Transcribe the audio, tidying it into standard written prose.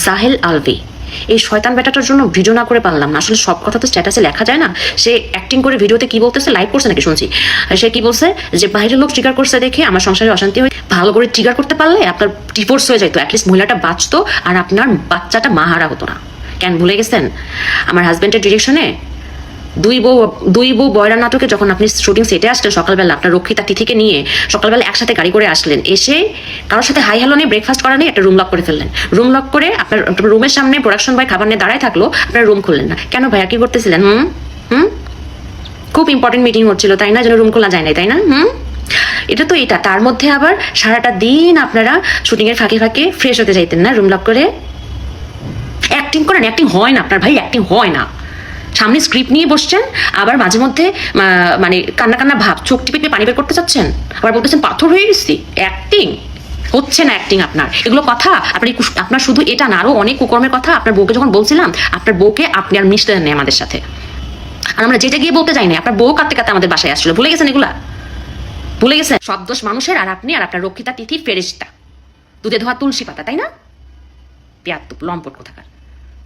জাহেল আলভি, এই শয়তান বেটাটার জন্য ভিডিও না করে পারলাম না। আসলে সব কথা তো স্ট্যাটাসে লেখা যায় না। সে অ্যাক্টিং করে ভিডিওতে কি বলতেছে, লাইভ করছে নাকি শুনছি, সে কি বলছে যে বাইরের লোক ট্রিগার করছে দেখে আমার সংসারে অশান্তি হয়। ভালো করে ট্রিগার করতে পারলে আপনার ডিভোর্স হয়ে যেত, অ্যাটলিস্ট মহিলাটা বাঁচতো আর আপনার বাচ্চাটা মাহারা হতো না। কেন ভুলে গেছেন আমার হাজব্যান্ডের ডিরেকশনে দুই বউ বয়রা নাটকে যখন আপনি শুটিং সেটে আসলেন সকালবেলা, আপনার রক্ষিতা তিথিকে নিয়ে সকালবেলা একসাথে গাড়ি করে আসলেন, এসে কারোর সাথে হাই হ্যালো নেই, ব্রেকফাস্ট করা নেই, একটা রুম লক করে ফেললেন। রুম লক করে আপনার রুমের সামনে প্রোডাকশন বয় খাবার নিয়ে দাঁড়ায় থাকলো, আপনার রুম খুললেন না কেন ভাইয়া? কি করতেছিলেন? খুব ইম্পর্টেন্ট মিটিং হচ্ছিল তাই না, যেন রুম খোলা যায় না তাই না? এটা তার মধ্যে আবার সারাটা দিন আপনারা শুটিং এর ফাঁকে ফাঁকে ফ্রেশ হতে যাইতেন না, রুম লক করে। অ্যাক্টিং করেন, অ্যাক্টিং হয় না আপনার ভাই, অ্যাক্টিং হয় না। সামনে স্ক্রিপ্ট নিয়ে বসছেন, আবার মাঝে মধ্যে মানে কান্না কান্না ভাব, চোখ টিপে পানি বের করতে চাচ্ছেন, আবার বলতেছেন পাথর হয়ে গেছি। অ্যাক্টিং হচ্ছে না, অ্যাক্টিং আপনার। এগুলো কথা আপনার শুধু এটা না, আরো অনেক কুকর্মের কথা আপনার বউকে যখন বলছিলাম, আপনার বউকে আপনি আর মিশতে নেই আমাদের সাথে। আর আমরা যেটা গিয়ে বলতে যাই না, আপনার বউ কাঁদতে কাঁদতে আমাদের বাসায় আসছিল। ভুলে গেছেন এগুলা? ভুলে গেছেন? সব দোষ মানুষের, আর আপনি আর আপনার রক্ষিতা তিথি ফেরেশতা, দুধে ধোয়া তুলসী পাতা, তাই না? পেয়াত্তুপ লম্পট কোথাকার।